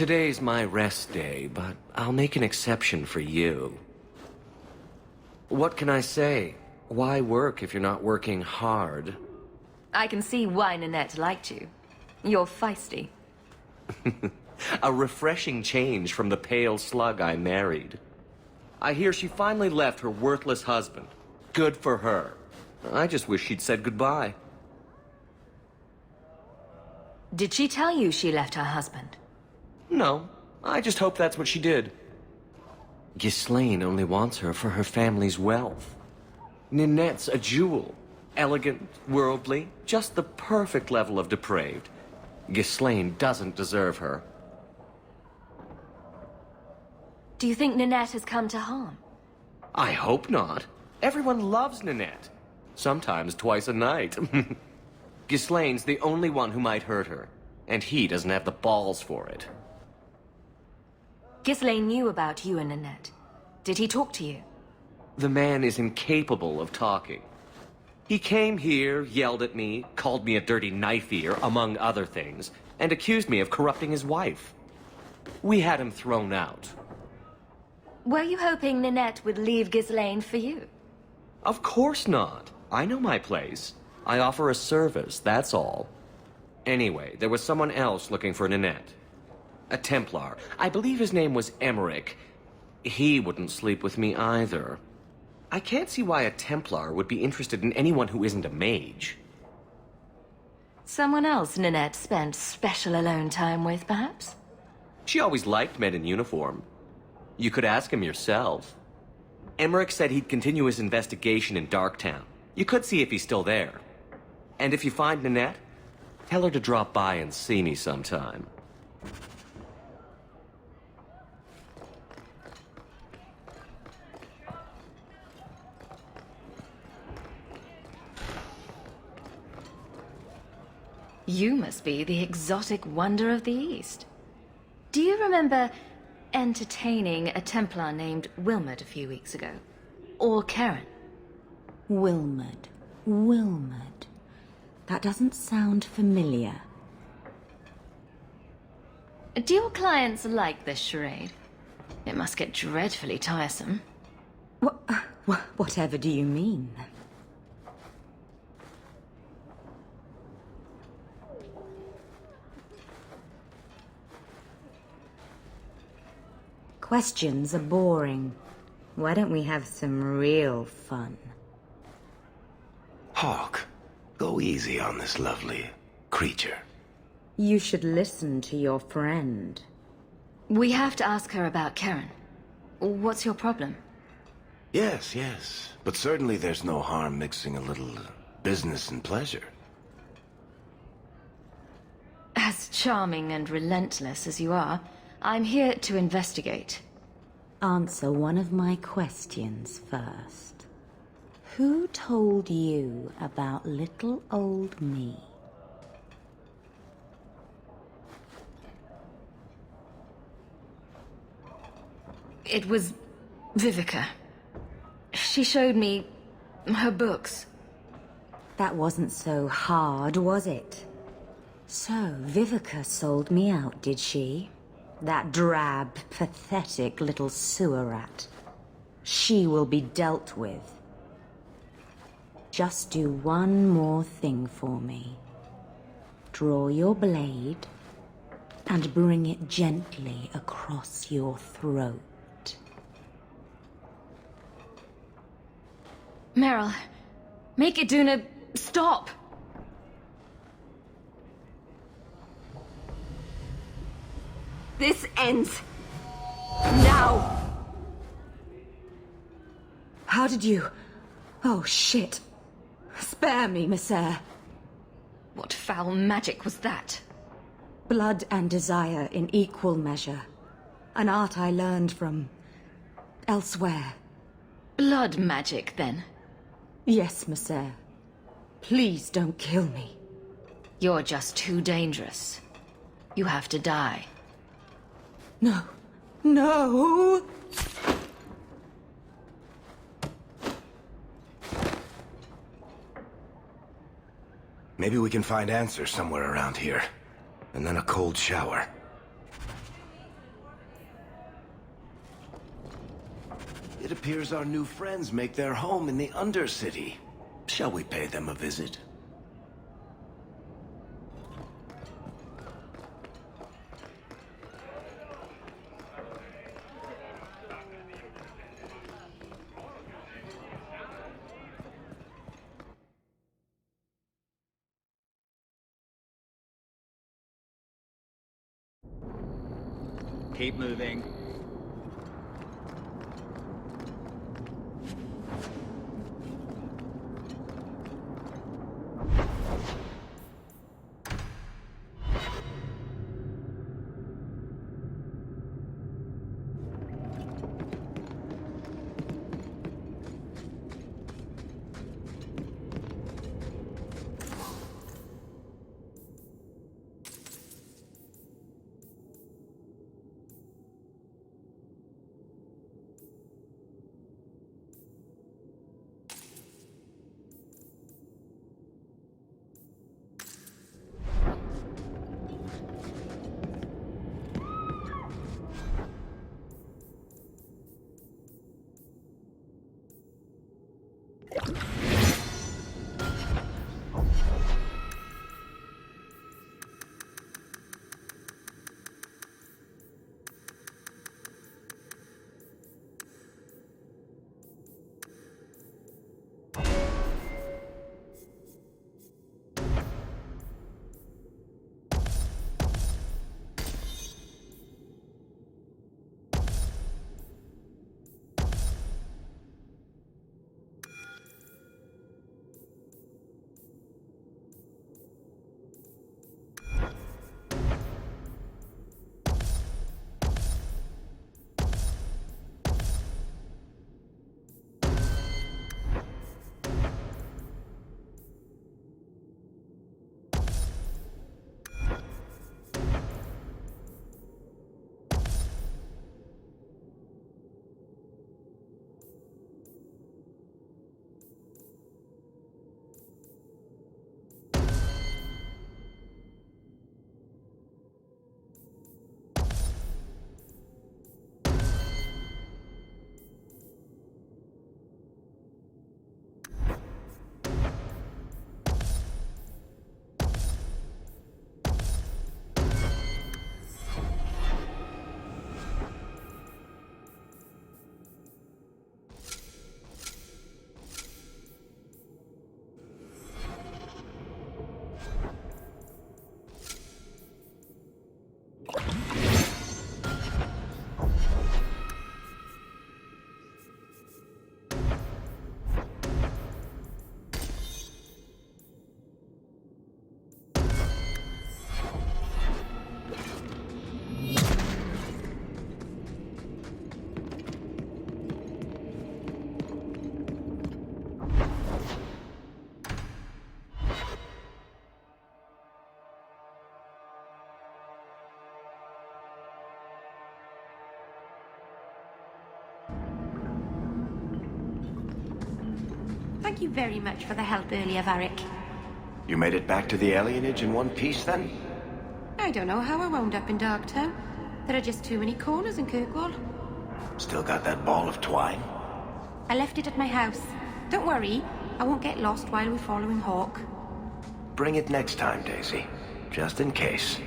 Today's my rest day, but I'll make an exception for you. What can I say? Why work if you're not working hard? I can see why Nanette liked you. You're feisty. A refreshing change from the pale slug I married. I hear she finally left her worthless husband. Good for her. I just wish she'd said goodbye. Did she tell you she left her husband? No, I just hope that's what she did. Ghislaine only wants her for her family's wealth. Ninette's a jewel. Elegant, worldly, just the perfect level of depraved. Ghislaine doesn't deserve her. Do you think Nanette has come to harm? I hope not. Everyone loves Nanette. Sometimes twice a night. Ghislaine's the only one who might hurt her, and he doesn't have the balls for it. Ghislaine knew about you and Nanette. Did he talk to you? The man is incapable of talking. He came here, yelled at me, called me a dirty knife-ear, among other things, and accused me of corrupting his wife. We had him thrown out. Were you hoping Nanette would leave Ghislaine for you? Of course not. I know my place. I offer a service, that's all. Anyway, there was someone else looking for Nanette. A Templar. I believe his name was Emmerich. He wouldn't sleep with me either. I can't see why a Templar would be interested in anyone who isn't a mage. Someone else Nanette spent special alone time with, perhaps? She always liked men in uniform. You could ask him yourself. Emmerich said he'd continue his investigation in Darktown. You could see if he's still there. And if you find Nanette, tell her to drop by and see me sometime. You must be the exotic wonder of the East. Do you remember entertaining a Templar named Wilmot a few weeks ago? Or Karen? Wilmot. Wilmot. That doesn't sound familiar. Do your clients like this charade? It must get dreadfully tiresome. Whatever do you mean? Questions are boring. Why don't we have some real fun? Hawk, go easy on this lovely creature. You should listen to your friend. We have to ask her about Karen. What's your problem? Yes, yes. But certainly there's no harm mixing a little business and pleasure. As charming and relentless as you are, I'm here to investigate. Answer one of my questions first. Who told you about little old me? It was Vivica. She showed me her books. That wasn't so hard, was it? So, Vivica sold me out, did she? That drab, pathetic little sewer rat. She will be dealt with. Just do one more thing for me. Draw your blade and bring it gently across your throat. Meryl, make Iduna stop! This ends now! How did you... Oh, shit. Spare me, Messere. What foul magic was that? Blood and desire in equal measure. An art I learned from... elsewhere. Blood magic, then? Yes, Messere. Please don't kill me. You're just too dangerous. You have to die. No. No! Maybe we can find answers somewhere around here. And then a cold shower. It appears our new friends make their home in the Undercity. Shall we pay them a visit? Keep moving. Thank you very much for the help earlier, Varric. You made it back to the alienage in one piece, then? I don't know how I wound up in Darktown. There are just too many corners in Kirkwall. Still got that ball of twine? I left it at my house. Don't worry, I won't get lost while we're following Hawk. Bring it next time, Daisy. Just in case.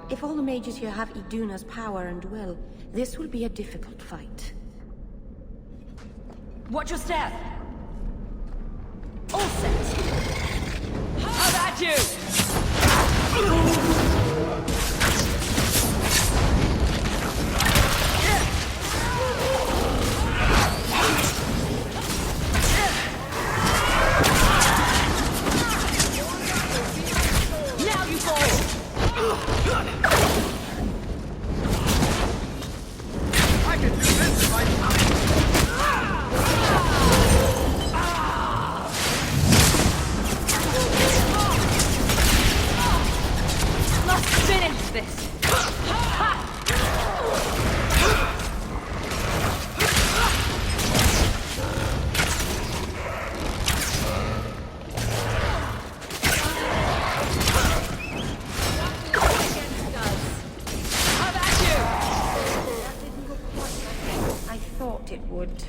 If all the mages here have Iduna's power and will, this will be a difficult fight. Watch your step! All set! How about you? Now you fall! thought it would.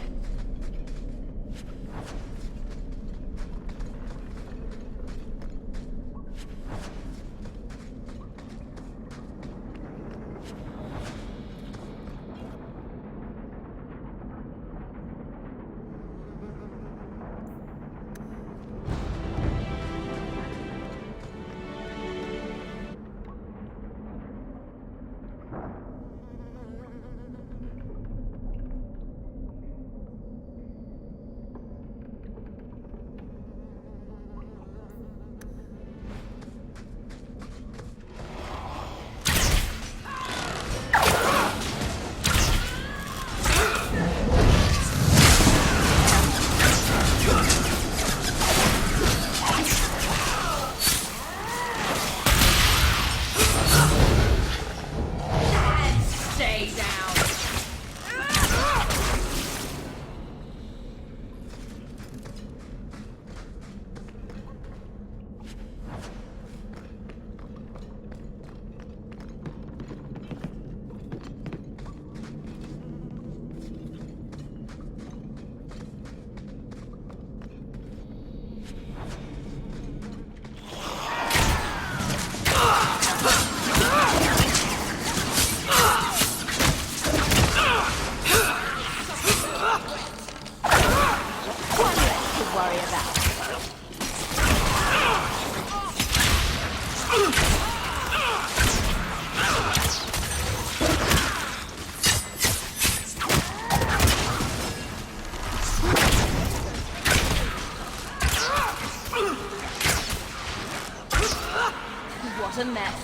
What a mess.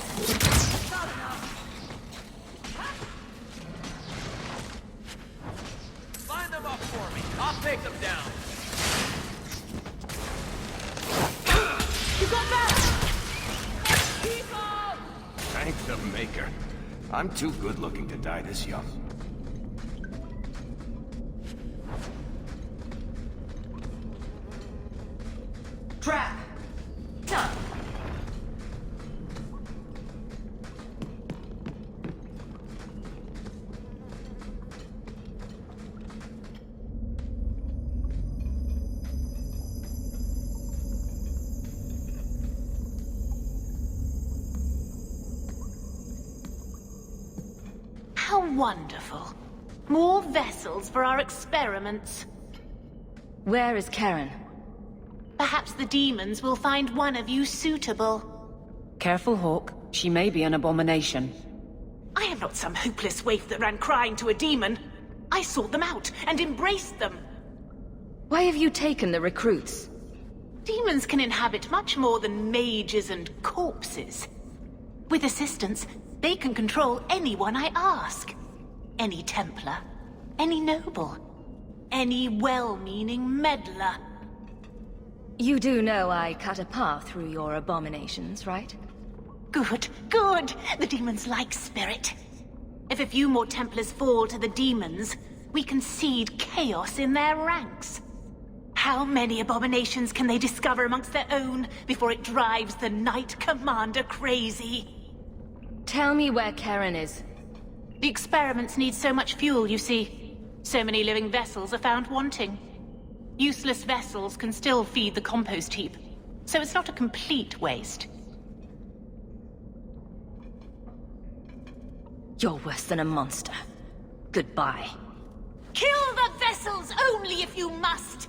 Line them up for me. I'll take them down. You got that? Thank the Maker. I'm too good looking to die this young. Trap. Done. How wonderful. More vessels for our experiments. Where is Karen? Perhaps the demons will find one of you suitable. Careful, Hawk. She may be an abomination. I am not some hopeless waif that ran crying to a demon. I sought them out and embraced them. Why have you taken the recruits? Demons can inhabit much more than mages and corpses. With assistance, they can control anyone I ask. Any Templar, any noble, any well-meaning meddler. You do know I cut a path through your abominations, right? Good, good. The demons like spirit. If a few more Templars fall to the demons, we can seed chaos in their ranks. How many abominations can they discover amongst their own before it drives the Knight Commander crazy? Tell me where Karen is. The experiments need so much fuel, you see. So many living vessels are found wanting. Useless vessels can still feed the compost heap, so it's not a complete waste. You're worse than a monster. Goodbye. Kill the vessels only if you must!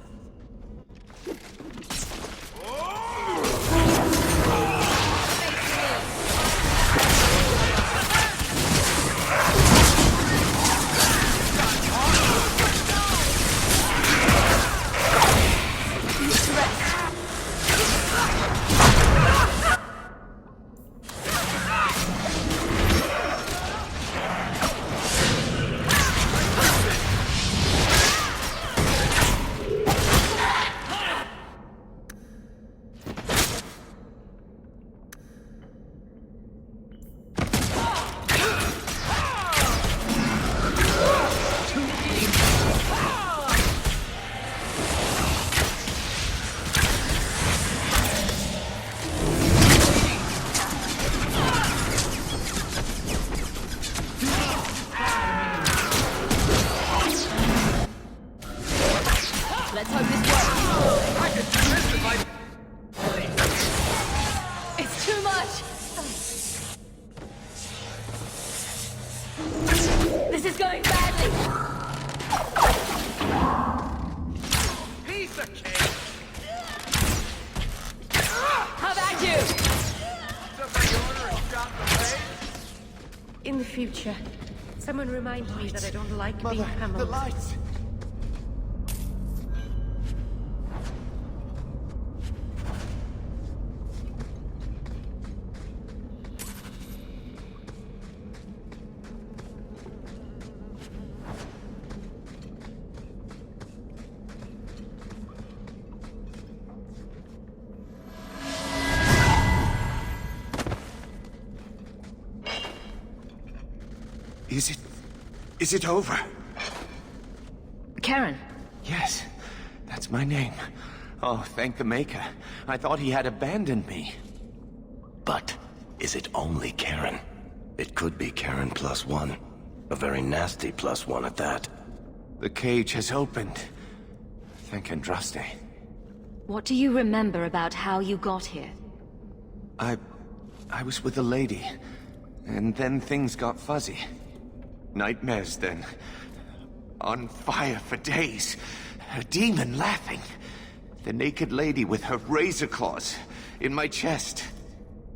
let's hope this works. I could do this if I... It's too much. This is going badly. Piece of cake! How about you? Somebody order a shot in the face? In the future, someone remind me that I don't like being Mother, hammered. the lights! Is it over? Karen, Yes, that's my name. Oh, thank the Maker. I thought he had abandoned me. But is it only Karen? It could be Karen +1. A very nasty +1 at that. The cage has opened. Thank Andraste. what do you remember about how you got here? I was with a lady, and then things got fuzzy. Nightmares then. On fire for days. A demon laughing. The naked lady with her razor claws in my chest.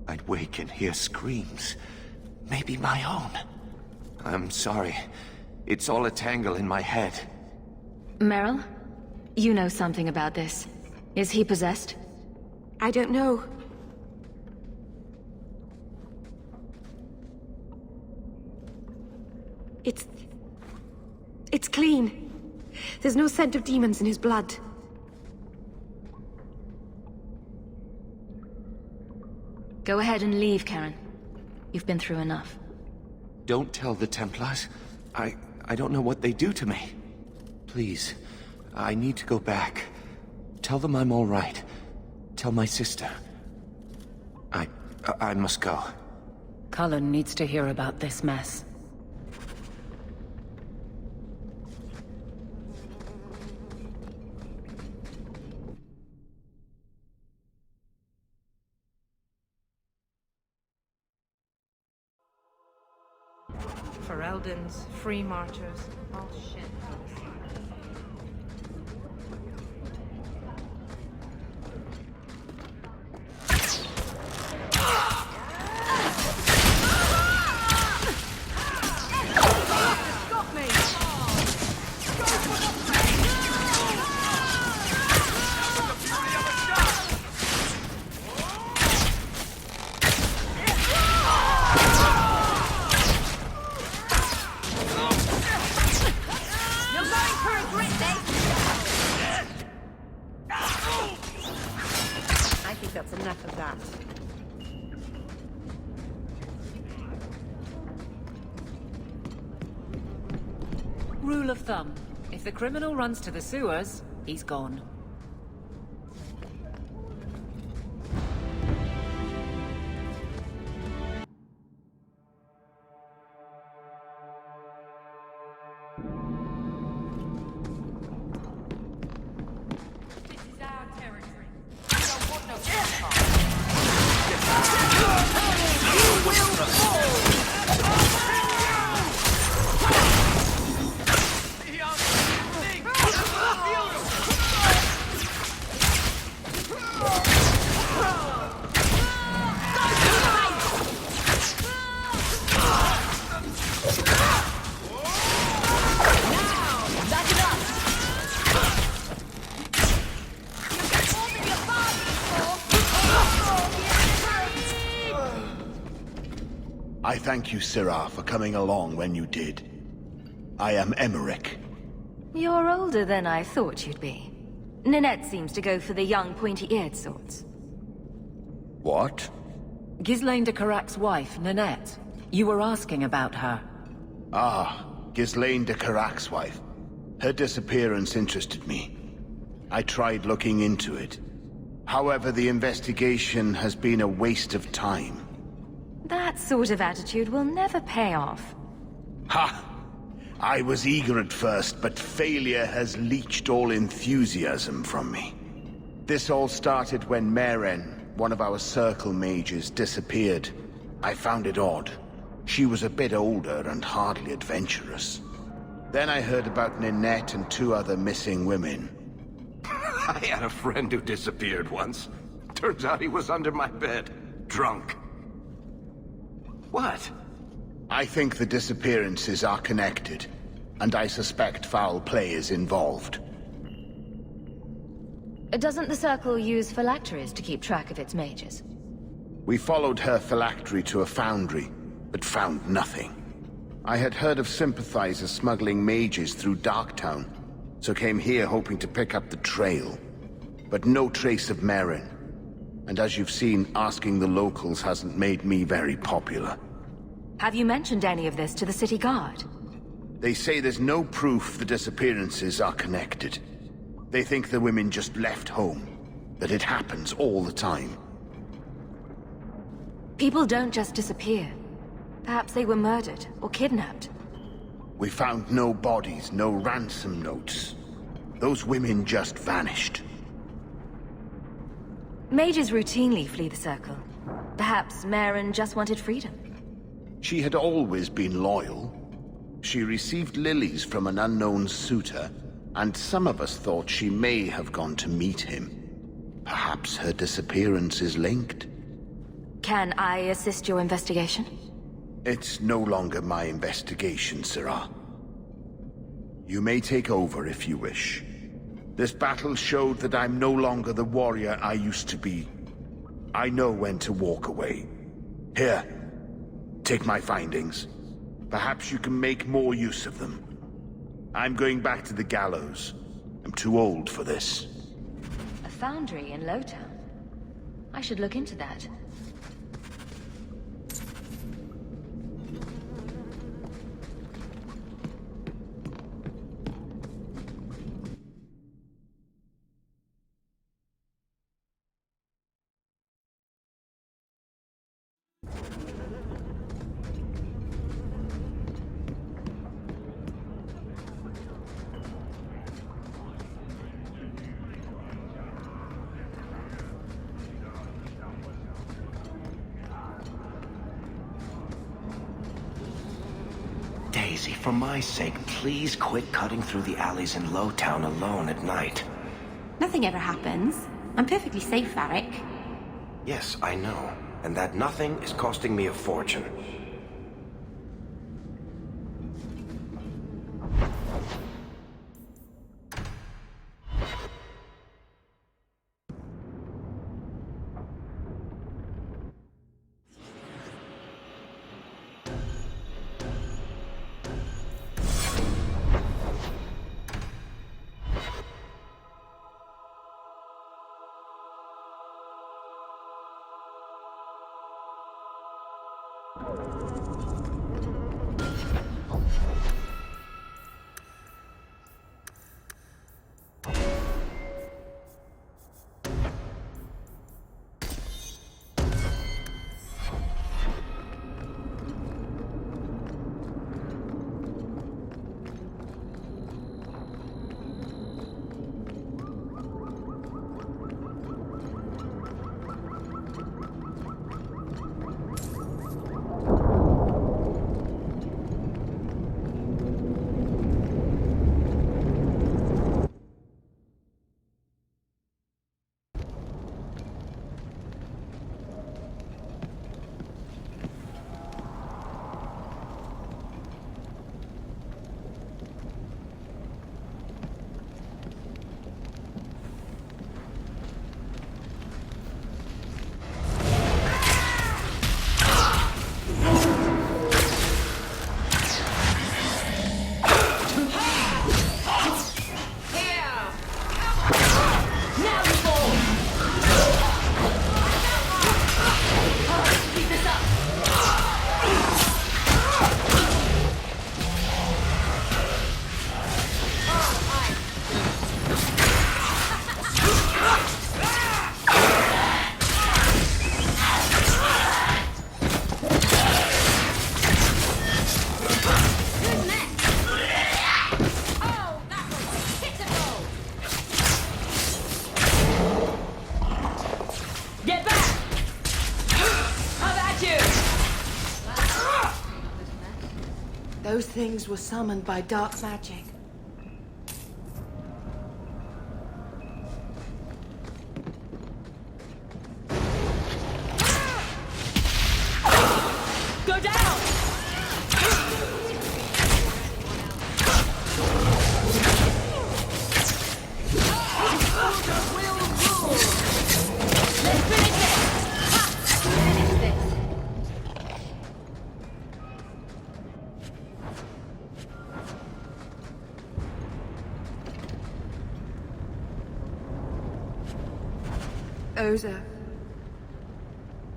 I'd wake and hear screams. Maybe my own. I'm sorry. It's all a tangle in my head. Meryl, you know something about this. Is he possessed? I don't know. It's clean. There's no scent of demons in his blood. Go ahead and leave, Karen. You've been through enough. Don't tell the Templars. I don't know what they do to me. Please, I need to go back. Tell them I'm all right. Tell my sister. I must go. Cullen needs to hear about this mess. Fereldans, free martyrs, all shit. I think that's enough of that. Rule of thumb. If the criminal runs to the sewers, he's gone. This is our territory. We don't want no I thank you, Syrah, for coming along when you did. I am Emmerich. You're older than I thought you'd be. Ninette seems to go for the young, pointy-eared sorts. What? Ghislaine de Carac's wife, Nanette. You were asking about her. Ah, Ghislaine de Carac's wife. Her disappearance interested me. I tried looking into it. However, the investigation has been a waste of time. That sort of attitude will never pay off. Ha! I was eager at first, but failure has leached all enthusiasm from me. This all started when Meren, one of our Circle mages, disappeared. I found it odd. She was a bit older and hardly adventurous. Then I heard about Ninette and 2 other missing women. I had a friend who disappeared once. Turns out he was under my bed, drunk. What? I think the disappearances are connected, and I suspect foul play is involved. Doesn't the Circle use phylacteries to keep track of its mages? We followed her phylactery to a foundry, but found nothing. I had heard of sympathizers smuggling mages through Darktown, so came here hoping to pick up the trail. But no trace of Meren. And as you've seen, asking the locals hasn't made me very popular. Have you mentioned any of this to the city guard? They say there's no proof the disappearances are connected. They think the women just left home, that it happens all the time. People don't just disappear. Perhaps they were murdered or kidnapped. We found no bodies, no ransom notes. Those women just vanished. Mages routinely flee the Circle. Perhaps Meren just wanted freedom. She had always been loyal. She received lilies from an unknown suitor, and some of us thought she may have gone to meet him. Perhaps her disappearance is linked. Can I assist your investigation? It's no longer my investigation, Sirrah. You may take over if you wish. This battle showed that I'm no longer the warrior I used to be. I know when to walk away. Here, take my findings. Perhaps you can make more use of them. I'm going back to the gallows. I'm too old for this. A foundry in Lowtown? I should look into that. Daisy, for my sake, please quit cutting through the alleys in Lowtown alone at night. Nothing ever happens. I'm perfectly safe, Varric. Yes, I know. And that nothing is costing me a fortune. Those things were summoned by dark magic. Go down! Let's finish this! Ha! Finish this.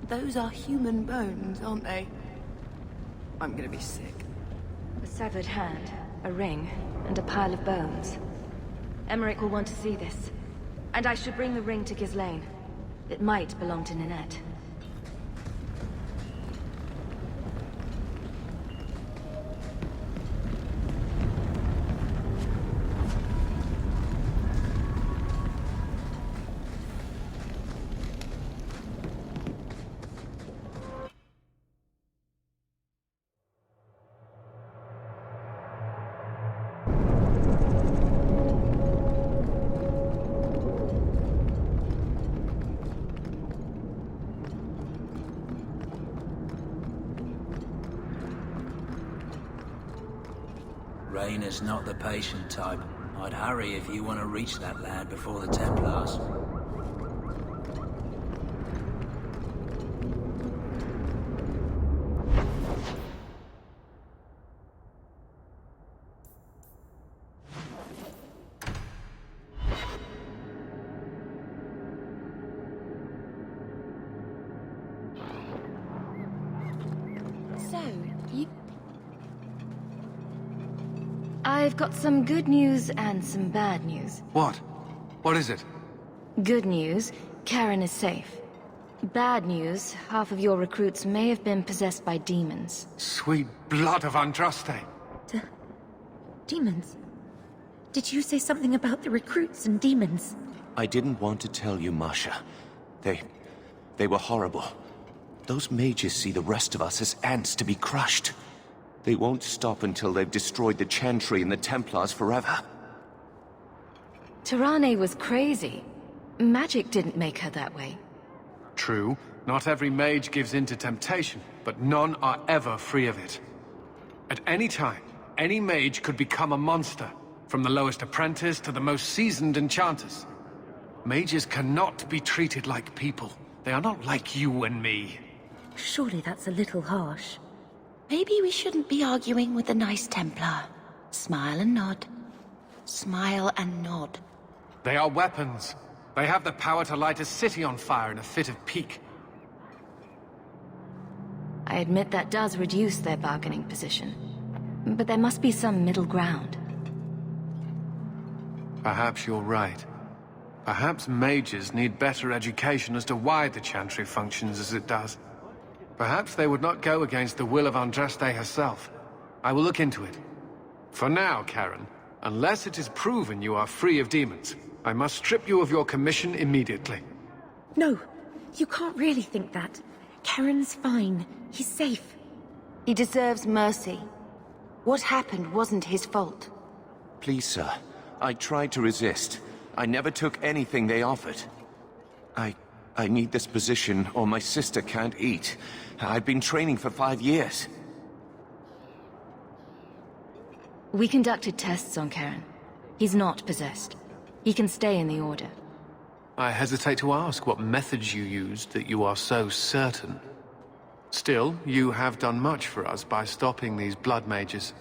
Those are human bones, aren't they? I'm gonna be sick. A severed hand, a ring, and a pile of bones. Emmerich will want to see this. And I should bring the ring to Ghislaine. It might belong to Ninette. Raynor's not the patient type. I'd hurry if you want to reach that lad before the Templars. So, I've got some good news and some bad news. What? What is it? Good news, Karen is safe. Bad news, half of your recruits may have been possessed by demons. Sweet blood of Andraste. Demons? Did you say something about the recruits and demons? I didn't want to tell you, Masha. They were horrible. Those mages see the rest of us as ants to be crushed. They won't stop until they've destroyed the Chantry and the Templars forever. Tirane was crazy. Magic didn't make her that way. True, not every mage gives in to temptation, but none are ever free of it. At any time, any mage could become a monster, from the lowest apprentice to the most seasoned enchanters. Mages cannot be treated like people. They are not like you and me. Surely that's a little harsh. Maybe we shouldn't be arguing with the nice Templar. Smile and nod. Smile and nod. They are weapons. They have the power to light a city on fire in a fit of pique. I admit that does reduce their bargaining position. But there must be some middle ground. Perhaps you're right. Perhaps mages need better education as to why the Chantry functions as it does. Perhaps they would not go against the will of Andraste herself. I will look into it. For now, Karen, unless it is proven you are free of demons, I must strip you of your commission immediately. No, you can't really think that. Karen's fine. He's safe. He deserves mercy. What happened wasn't his fault. Please, sir. I tried to resist. I never took anything they offered. I need this position, or my sister can't eat. I've been training for 5 years. We conducted tests on Karen. He's not possessed. He can stay in the Order. I hesitate to ask what methods you used that you are so certain. Still, you have done much for us by stopping these blood mages.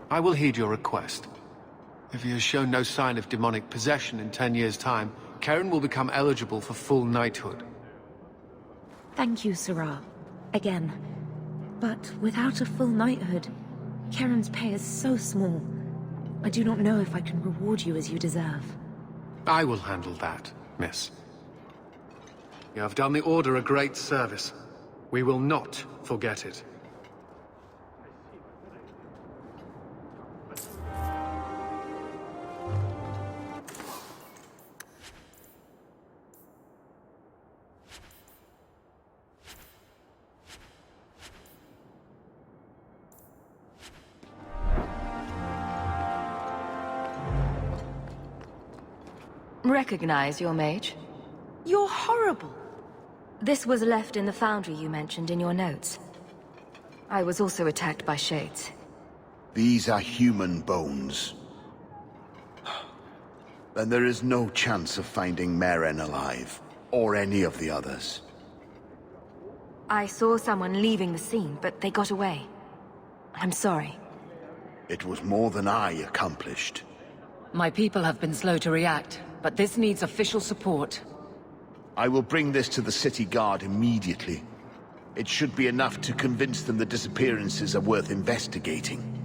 I will heed your request. If he has shown no sign of demonic possession in 10 years' time, Karen will become eligible for full knighthood. Thank you, Sarah. Again. But without a full knighthood, Karen's pay is so small. I do not know if I can reward you as you deserve. I will handle that, miss. You have done the Order a great service. We will not forget it. Recognize your mage? You're horrible. This was left in the foundry you mentioned in your notes. I was also attacked by shades. These are human bones. Then there is no chance of finding Meren alive, or any of the others. I saw someone leaving the scene, but they got away. I'm sorry. It was more than I accomplished. My people have been slow to react, but this needs official support. I will bring this to the city guard immediately. It should be enough to convince them the disappearances are worth investigating.